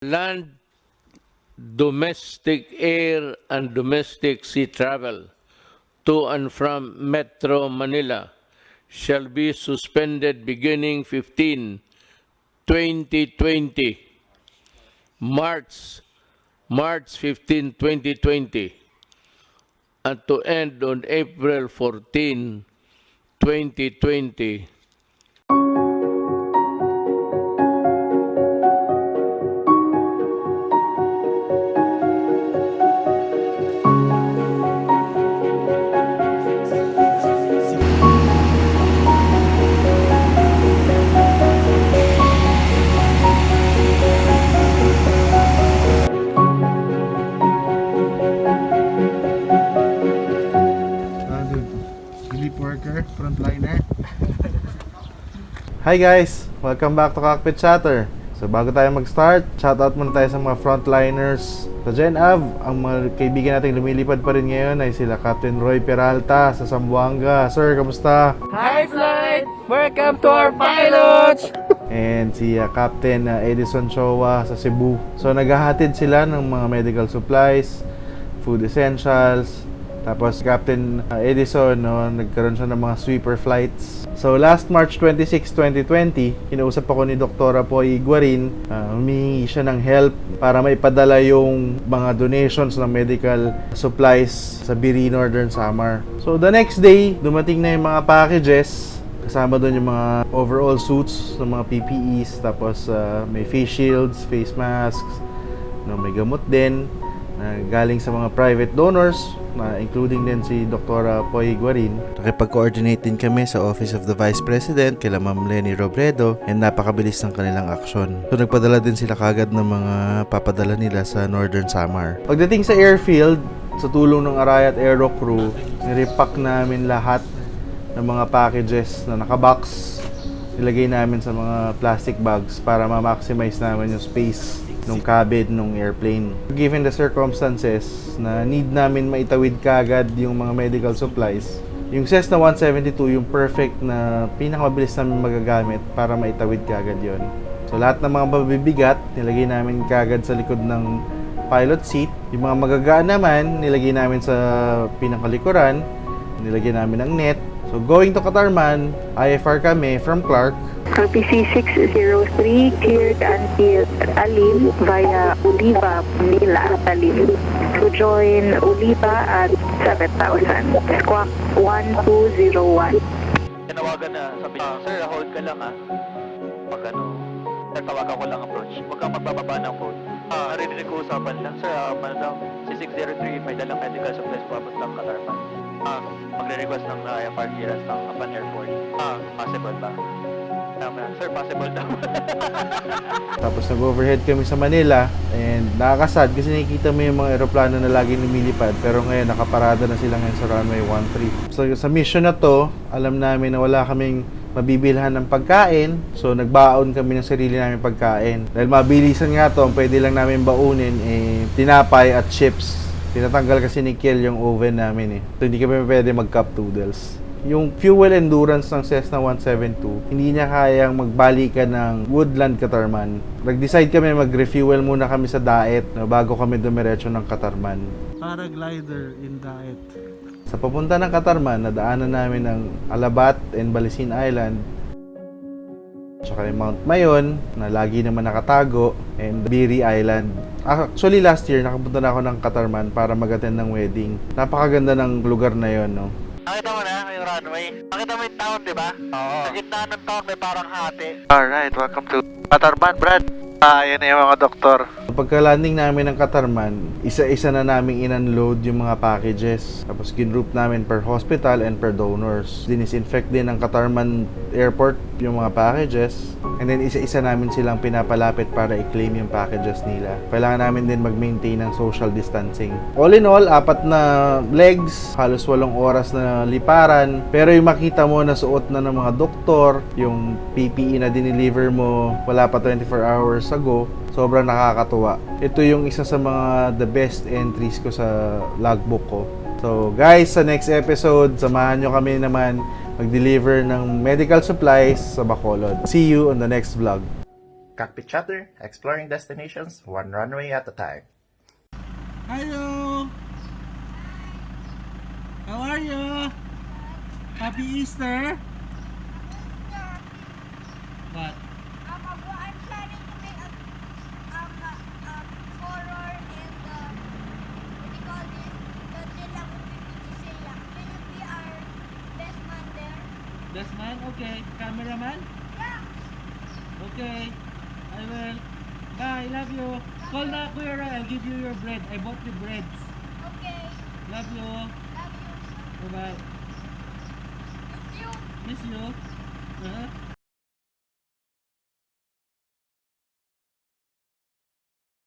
Land, domestic air, and domestic sea travel to and from Metro Manila shall be suspended beginning 15/2020, March 15, 2020, and to end on April 14, 2020. Relief worker, frontliner. Hi guys! Welcome back to Cockpit Chatter. So bago tayo mag-start, shoutout muna tayo sa mga frontliners sa GenAv. Ang mga kaibigan nating lumilipad pa rin ngayon ay sila Captain Roy Peralta sa Zamboanga. Sir, kamusta? Hi flight! Welcome to our pilots! And si Captain Edison Chowa sa Cebu. So naghahatid sila ng mga medical supplies, food essentials. Tapos Captain Edison, nagkaroon siya ng mga sweeper flights. So last March 26, 2020, kinausap ako ni Dr. Poy Guarin. Humingi siya ng help para maipadala yung mga donations ng medical supplies sa Biri, Northern Samar. So the next day, dumating na yung mga packages. Kasama doon yung mga overall suits ng mga PPEs. Tapos may face shields, face masks, may gamot din. Galing sa mga private donors, including din si Dr. Poy Guarin. Nakipag-coordinate din kami sa Office of the Vice President kila Ma'am Lenny Robredo, and napakabilis ng kanilang aksyon. So nagpadala din sila kagad ng mga papadala nila sa Northern Samar. Pagdating sa airfield, sa tulong ng Arayat Aero Crew, nirepack namin lahat ng mga packages na nakabox. Nilagay namin sa mga plastic bags para ma-maximize namin yung space nung cabin nung airplane. Given the circumstances na need namin maitawid kagad yung mga medical supplies, yung Cessna 172 yung perfect na pinakamabilis namin magagamit para maitawid kagad yon. So lahat ng mga mabibigat nilagay namin kagad sa likod ng pilot seat. Yung mga magagaan naman nilagay namin sa pinakalikuran, nilagay namin ng net. So going to Katarman, IFR kami from Clark. RPC 603 cleared until Talim via Oliva, Manila, Talim. To join Oliva at 7,000. Squawk 1201. Tinawagan na, sabi niya, sir, hold ka lang pag nagtawagan ko lang approach. Huwag kang magbababa ng phone. Narinig ko usapan lang, sir, si 603 may dalang medical supplies paabot lang Katarman. Magre-request ng IFR clearance ng Kapan Airport. Possible ba? Sir, possible daw. Tapos nag-overhead kami sa Manila, and nakakasad kasi nakikita mo yung mga eroplano na laging lumilipad, pero ngayon nakaparada na sila ngayon sa runway 13. So sa mission na to, alam namin na wala kaming mabibilhan ng pagkain, so nagbaon kami ng sarili namin pagkain. Dahil mabilisan nga to, ang pwede lang namin baunin tinapay at chips. Tinatanggal kasi ni Kiel yung oven namin So hindi kami pwede mag-cup noodles. Yung fuel endurance ng Cessna 172, hindi niya kayang magbalikan ng Woodland Katarman. Nag-decide kami mag-refuel muna kami sa Daet bago kami dumiretso ng Katarman. Paraglider in Daet. Sa papunta ng Katarman, nadaanan namin ang Alabat and Balisin Island. Tsaka yung Mount Mayon, na lagi naman nakatago, and Biri Island. Actually, last year, nakapunta na ako ng Katarman para mag-attend ng wedding. Napakaganda ng lugar na yon, no? Nakita mo na yung runway? Nakita mo yung town, di ba? Oo. Sa gitna ng town may parang hati. Alright, welcome to Katarman, Brad. Ayan na yung mga doktor. Pagka-landing namin ng Katarman, isa-isa na namin in-unload yung mga packages. Tapos gin-group namin per hospital and per donors. Dinisinfect din ng Katarman Airport yung mga packages. And then isa-isa namin silang pinapalapit para i-claim yung packages nila. Kailangan namin din mag-maintain ng social distancing. All in all, 4 na legs, halos 8 oras na liparan. Pero yung makita mo na suot na ng mga doktor, yung PPE na dineliver mo wala pa 24 hours ago, sobrang nakakatuwa. Ito yung isa sa mga the best entries ko sa logbook ko. So guys, sa next episode, samahan nyo kami naman mag-deliver ng medical supplies sa Bacolod. See you on the next vlog. Cockpit Chatter, exploring destinations one runway at a time. Hello! How are you? Happy Easter! What? I'm planning to make a horror and what do you call this? The Dila Ubibitisaya. Can you be our best man there? Best man? Okay. Cameraman? Yeah. Okay. I will. Bye. Love you. Call na Kuya Rai. I'll give you your bread. I bought you breads. Okay. Love you. Love you. Bye-bye. Miss you. Miss you. Uh-huh.